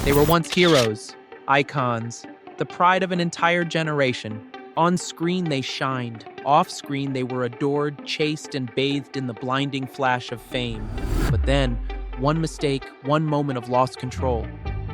They were once heroes, icons, the pride of an entire generation. On screen, they shined. Off screen, they were adored, chased, and bathed in the blinding flash of fame. But then, one mistake, one moment of lost control,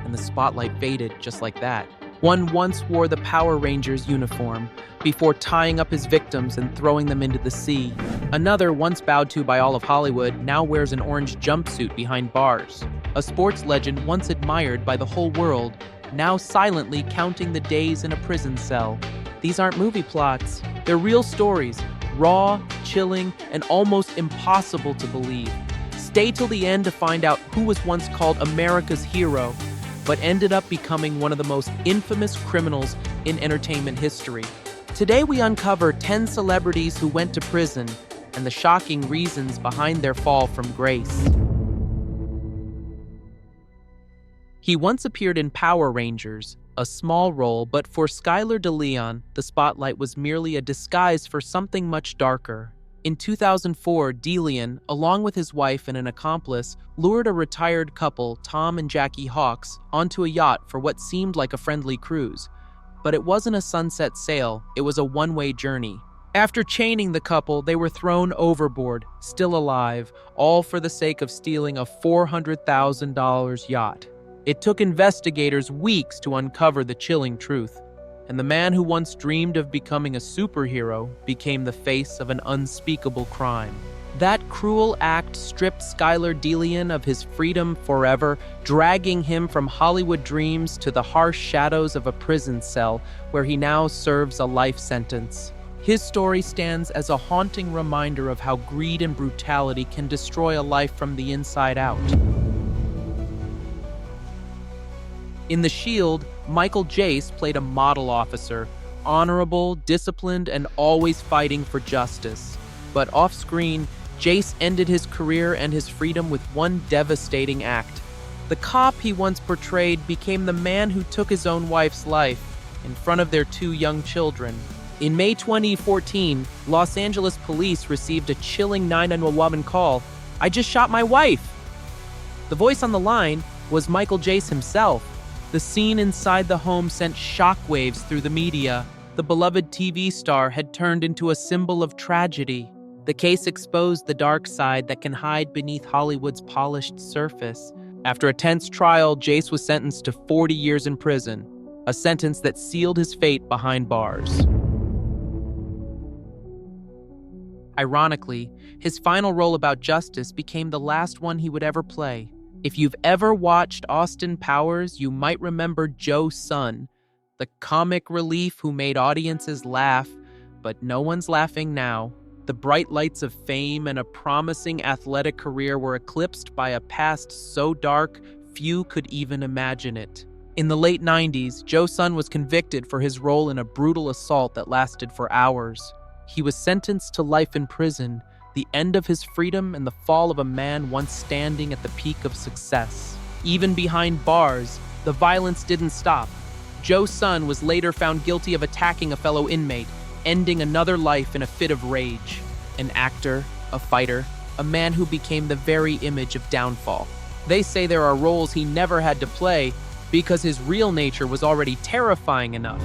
and the spotlight faded just like that. One once wore the Power Rangers uniform before tying up his victims and throwing them into the sea. Another, once bowed to by all of Hollywood, now wears an orange jumpsuit behind bars. A sports legend once admired by the whole world, now silently counting the days in a prison cell. These aren't movie plots. They're real stories, raw, chilling, and almost impossible to believe. Stay till the end to find out who was once called America's hero, but ended up becoming one of the most infamous criminals in entertainment history. Today we uncover 10 celebrities who went to prison and the shocking reasons behind their fall from grace. He once appeared in Power Rangers, a small role, but for Skylar DeLeon, the spotlight was merely a disguise for something much darker. In 2004, DeLeon, along with his wife and an accomplice, lured a retired couple, Tom and Jackie Hawks, onto a yacht for what seemed like a friendly cruise. But it wasn't a sunset sail, it was a one-way journey. After chaining the couple, they were thrown overboard, still alive, all for the sake of stealing a $400,000 yacht. It took investigators weeks to uncover the chilling truth, and the man who once dreamed of becoming a superhero became the face of an unspeakable crime. That cruel act stripped Skylar DeLeon of his freedom forever, dragging him from Hollywood dreams to the harsh shadows of a prison cell where he now serves a life sentence. His story stands as a haunting reminder of how greed and brutality can destroy a life from the inside out. In The Shield, Michael Jace played a model officer, honorable, disciplined, and always fighting for justice. But off-screen, Jace ended his career and his freedom with one devastating act. The cop he once portrayed became the man who took his own wife's life in front of their 2 young children. In May 2014, Los Angeles police received a chilling 911 call. "I just shot my wife." The voice on the line was Michael Jace himself. The scene inside the home sent shockwaves through the media. The beloved TV star had turned into a symbol of tragedy. The case exposed the dark side that can hide beneath Hollywood's polished surface. After a tense trial, Jace was sentenced to 40 years in prison, a sentence that sealed his fate behind bars. Ironically, his final role about justice became the last one he would ever play. If you've ever watched Austin Powers, you might remember Joe Sun, the comic relief who made audiences laugh, but no one's laughing now. The bright lights of fame and a promising athletic career were eclipsed by a past so dark, few could even imagine it. In the late 90s, Joe Sun was convicted for his role in a brutal assault that lasted for hours. He was sentenced to life in prison, the end of his freedom and the fall of a man once standing at the peak of success. Even behind bars, the violence didn't stop. Joe Sun was later found guilty of attacking a fellow inmate, ending another life in a fit of rage. An actor, a fighter, a man who became the very image of downfall. They say there are roles he never had to play because his real nature was already terrifying enough.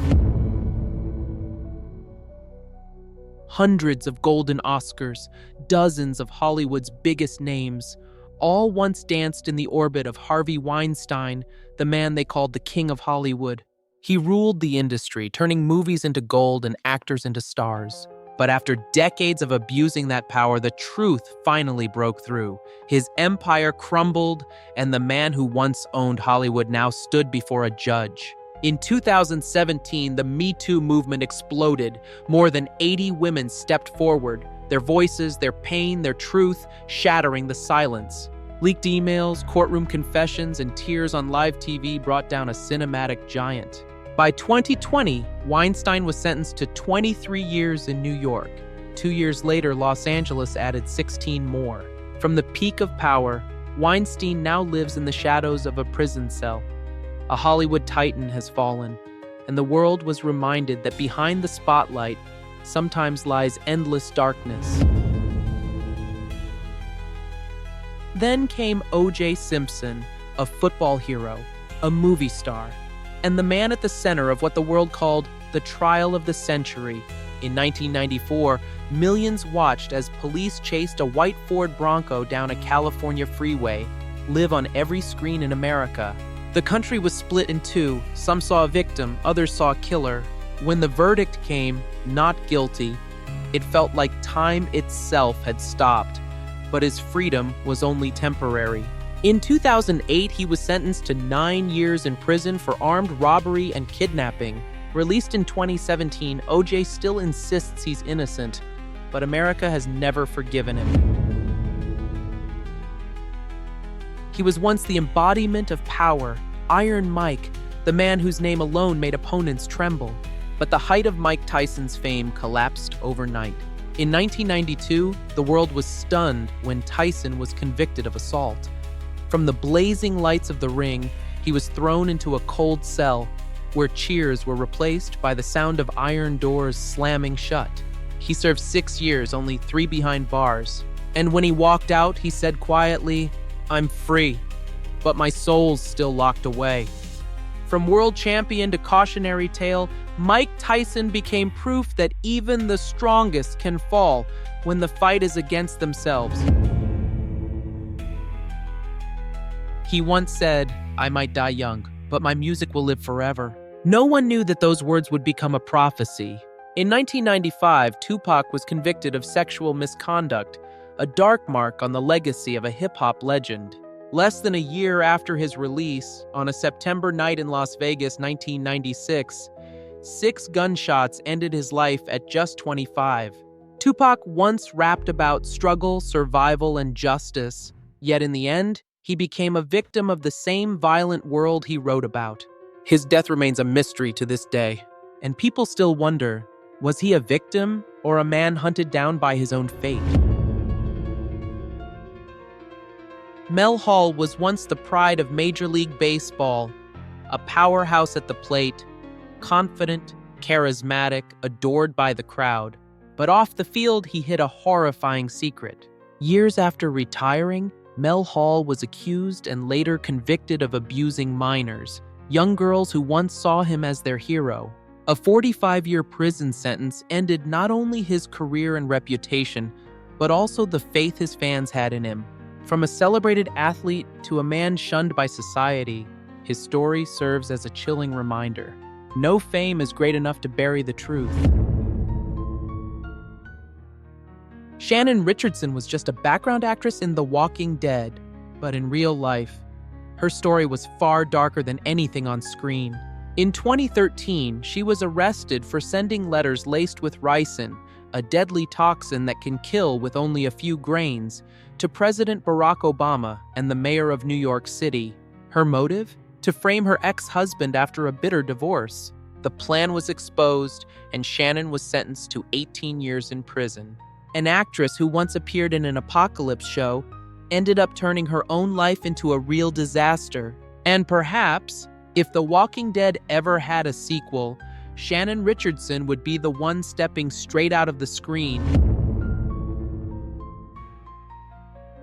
Hundreds of golden Oscars, dozens of Hollywood's biggest names, all once danced in the orbit of Harvey Weinstein, the man they called the King of Hollywood. He ruled the industry, turning movies into gold and actors into stars. But after decades of abusing that power, the truth finally broke through. His empire crumbled, and the man who once owned Hollywood now stood before a judge. In 2017, the Me Too movement exploded. More than 80 women stepped forward, their voices, their pain, their truth, shattering the silence. Leaked emails, courtroom confessions, and tears on live TV brought down a cinematic giant. By 2020, Weinstein was sentenced to 23 years in New York. 2 years later, Los Angeles added 16 more. From the peak of power, Weinstein now lives in the shadows of a prison cell. A Hollywood titan has fallen, and the world was reminded that behind the spotlight sometimes lies endless darkness. Then came O.J. Simpson, a football hero. a movie star, and the man at the center of what the world called the trial of the century. In 1994, millions watched as police chased a white Ford Bronco down a California freeway, live on every screen in America. The country was split in two. Some saw a victim, others saw a killer. When the verdict came, not guilty, it felt like time itself had stopped, but his freedom was only temporary. In 2008, he was sentenced to 9 years in prison for armed robbery and kidnapping. Released in 2017, OJ still insists he's innocent, but America has never forgiven him. He was once the embodiment of power, Iron Mike, the man whose name alone made opponents tremble. But the height of Mike Tyson's fame collapsed overnight. In 1992, the world was stunned when Tyson was convicted of assault. From the blazing lights of the ring, he was thrown into a cold cell, where cheers were replaced by the sound of iron doors slamming shut. He served 6 years, only 3 behind bars. And when he walked out, he said quietly, "I'm free, but my soul's still locked away." From world champion to cautionary tale, Mike Tyson became proof that even the strongest can fall when the fight is against themselves. He once said, "I might die young, but my music will live forever." No one knew that those words would become a prophecy. In 1995, Tupac was convicted of sexual misconduct, a dark mark on the legacy of a hip-hop legend. Less than a year after his release, on a September night in Las Vegas, 1996, 6 gunshots ended his life at just 25. Tupac once rapped about struggle, survival, and justice, yet in the end, he became a victim of the same violent world he wrote about. His death remains a mystery to this day, and people still wonder, was he a victim or a man hunted down by his own fate? Mel Hall was once the pride of Major League Baseball, a powerhouse at the plate, confident, charismatic, adored by the crowd. But off the field, he hid a horrifying secret. Years after retiring, Mel Hall was accused and later convicted of abusing minors, young girls who once saw him as their hero. A 45-year prison sentence ended not only his career and reputation, but also the faith his fans had in him. From a celebrated athlete to a man shunned by society, his story serves as a chilling reminder. No fame is great enough to bury the truth. Shannon Richardson was just a background actress in The Walking Dead, but in real life, her story was far darker than anything on screen. In 2013, she was arrested for sending letters laced with ricin, a deadly toxin that can kill with only a few grains, to President Barack Obama and the mayor of New York City. Her motive? To frame her ex-husband after a bitter divorce. The plan was exposed, and Shannon was sentenced to 18 years in prison. An actress who once appeared in an apocalypse show ended up turning her own life into a real disaster. And perhaps, if The Walking Dead ever had a sequel, Shannon Richardson would be the one stepping straight out of the screen.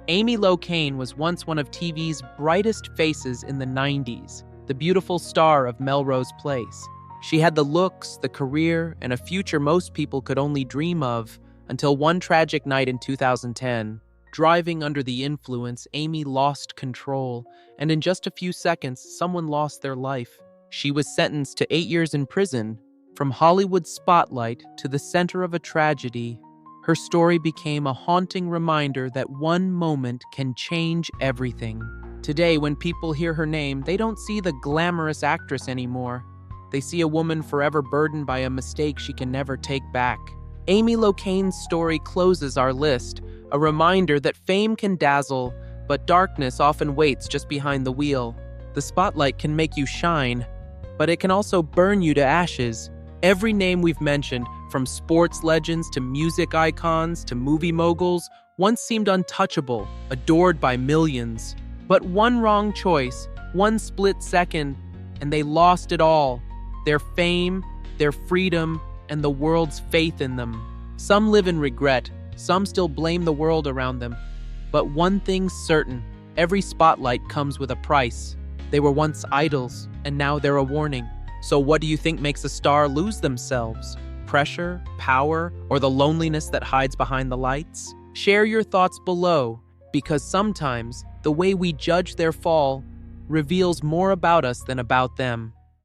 Amy Locane was once one of TV's brightest faces in the 90s, the beautiful star of Melrose Place. She had the looks, the career, and a future most people could only dream of, until one tragic night in 2010. Driving under the influence, Amy lost control, and in just a few seconds, someone lost their life. She was sentenced to 8 years in prison. From Hollywood's spotlight to the center of a tragedy, her story became a haunting reminder that one moment can change everything. Today, when people hear her name, they don't see the glamorous actress anymore. They see a woman forever burdened by a mistake she can never take back. Amy Locane's story closes our list, a reminder that fame can dazzle, but darkness often waits just behind the wheel. The spotlight can make you shine, but it can also burn you to ashes. Every name we've mentioned, from sports legends to music icons to movie moguls, once seemed untouchable, adored by millions. But one wrong choice, one split second, and they lost it all. Their fame, their freedom, and the world's faith in them. Some live in regret, some still blame the world around them. But one thing's certain, every spotlight comes with a price. They were once idols, and now they're a warning. So what do you think makes a star lose themselves? Pressure, power, or the loneliness that hides behind the lights? Share your thoughts below, because sometimes the way we judge their fall reveals more about us than about them.